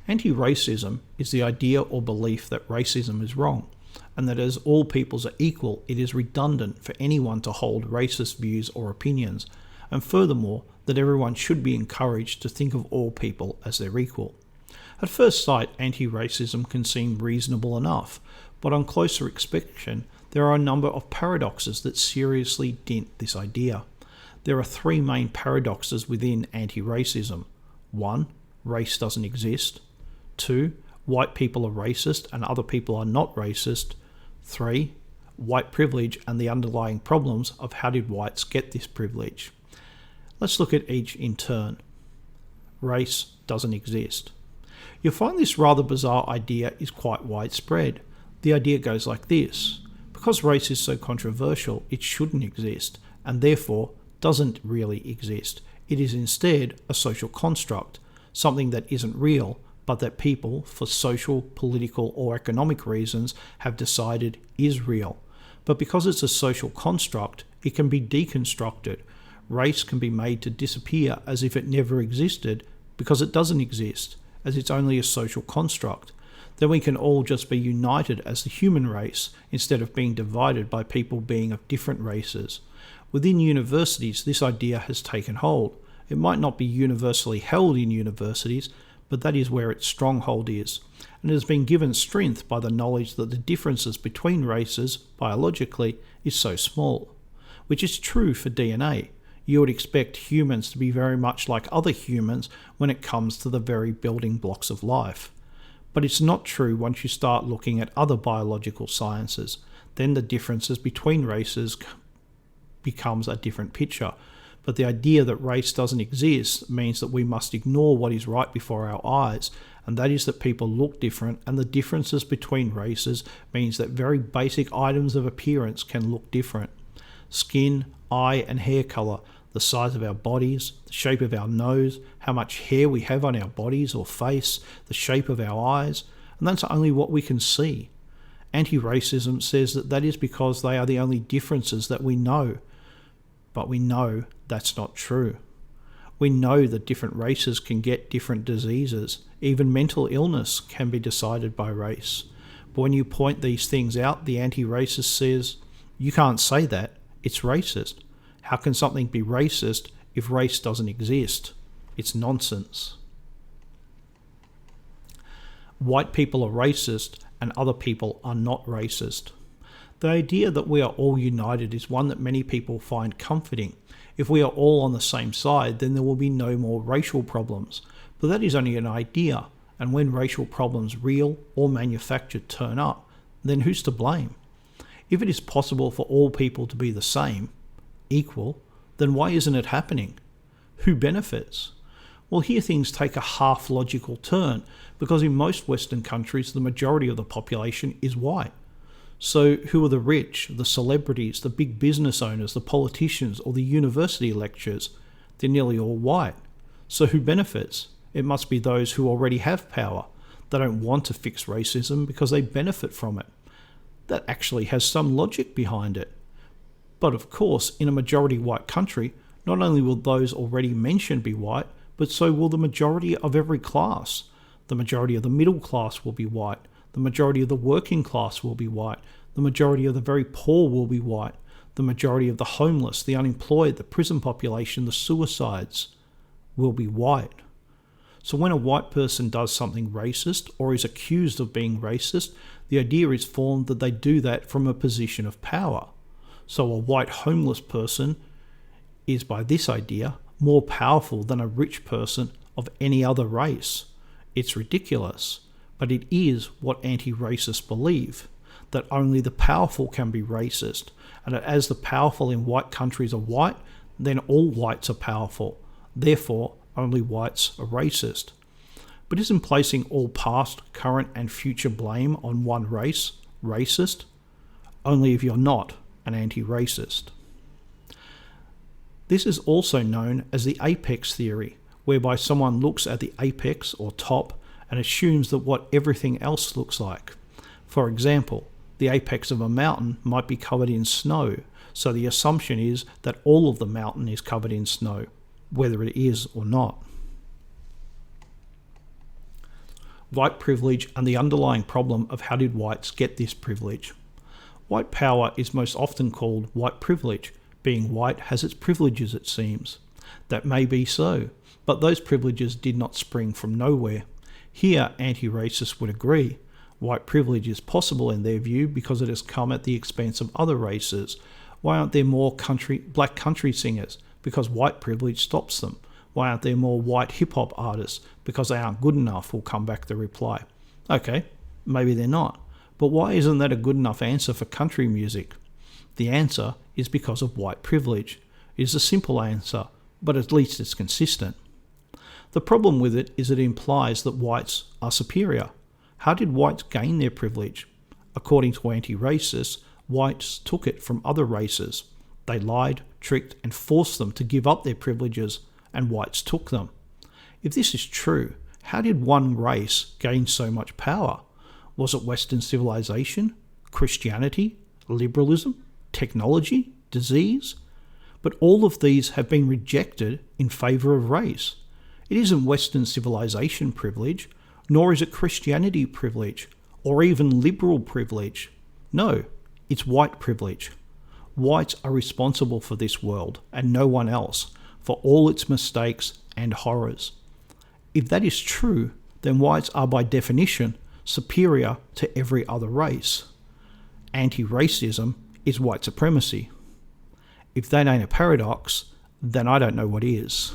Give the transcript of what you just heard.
Anti-racism is the idea or belief that racism is wrong, and that as all peoples are equal, it is redundant for anyone to hold racist views or opinions, and furthermore, that everyone should be encouraged to think of all people as their equal. At first sight, anti-racism can seem reasonable enough, but on closer inspection, there are a number of paradoxes that seriously dent this idea. There are three main paradoxes within anti-racism. 1. Race doesn't exist. 2. White people are racist and other people are not racist. 3. White privilege and the underlying problems of how did whites get this privilege. Let's look at each in turn. Race doesn't exist. You'll find this rather bizarre idea is quite widespread. The idea goes like this. Because race is so controversial, it shouldn't exist, and therefore doesn't really exist. It is instead a social construct, something that isn't real, but that people, for social, political, or economic reasons, have decided is real. But because it's a social construct, it can be deconstructed. Race can be made to disappear as if it never existed, because it doesn't exist, as it's only a social construct. Then we can all just be united as the human race, instead of being divided by people being of different races. Within universities, this idea has taken hold. It might not be universally held in universities, but that is where its stronghold is, and it has been given strength by the knowledge that the differences between races, biologically, is so small. Which is true for DNA. You would expect humans to be very much like other humans when it comes to the very building blocks of life. But it's not true once you start looking at other biological sciences. Then the differences between races becomes a different picture. But the idea that race doesn't exist means that we must ignore what is right before our eyes, and that is that people look different, and the differences between races means that very basic items of appearance can look different. Skin, eye and hair colour, the size of our bodies, the shape of our nose, how much hair we have on our bodies or face, the shape of our eyes, and that's only what we can see. Anti-racism says that that is because they are the only differences that we know. But we know that's not true. We know that different races can get different diseases. Even mental illness can be decided by race. But when you point these things out, the anti-racist says, you can't say that, it's racist. How can something be racist if race doesn't exist? It's nonsense. White people are racist and other people are not racist. The idea that we are all united is one that many people find comforting. If we are all on the same side, then there will be no more racial problems. But that is only an idea, and when racial problems, real or manufactured, turn up, then who's to blame? If it is possible for all people to be the same, equal, then why isn't it happening? Who benefits? Well, here things take a half logical turn, because in most Western countries the majority of the population is white. So who are the rich, the celebrities, the big business owners, the politicians, or the university lecturers? They're nearly all white. So who benefits? It must be those who already have power. They don't want to fix racism because they benefit from it. That actually has some logic behind it. But of course, in a majority white country, not only will those already mentioned be white, but so will the majority of every class. The majority of the middle class will be white. The majority of the working class will be white. The majority of the very poor will be white. The majority of the homeless, the unemployed, the prison population, the suicides will be white. So when a white person does something racist or is accused of being racist, the idea is formed that they do that from a position of power. So a white homeless person is, by this idea, more powerful than a rich person of any other race. It's ridiculous, but it is what anti-racists believe, that only the powerful can be racist, and that as the powerful in white countries are white, then all whites are powerful. Therefore, only whites are racist. But isn't placing all past, current and future blame on one race racist? Only if you're not an anti-racist. This is also known as the apex theory, whereby someone looks at the apex or top and assumes that what everything else looks like. For example, the apex of a mountain might be covered in snow, so the assumption is that all of the mountain is covered in snow, whether it is or not. white privilege and the underlying problem of how did whites get this privilege. White power is most often called white privilege. Being white has its privileges, it seems. That may be so, but those privileges did not spring from nowhere. Here, anti-racists would agree. White privilege is possible in their view because it has come at the expense of other races. Why aren't there more black country singers? Because white privilege stops them. Why aren't there more white hip-hop artists? Because they aren't good enough, will come back the reply. Okay, maybe they're not. But why isn't that a good enough answer for country music? The answer is because of white privilege. It is a simple answer, but at least it's consistent. The problem with it is it implies that whites are superior. How did whites gain their privilege? According to anti-racists, whites took it from other races. They lied, tricked, and forced them to give up their privileges, and whites took them. If this is true, how did one race gain so much power? Was it Western civilization, Christianity, liberalism, technology, disease? But all of these have been rejected in favour of race. It isn't Western civilization privilege, nor is it Christianity privilege, or even liberal privilege. No, it's white privilege. Whites are responsible for this world, and no one else, for all its mistakes and horrors. If that is true, then whites are by definition superior to every other race. Anti-racism is white supremacy. If that ain't a paradox, then I don't know what is.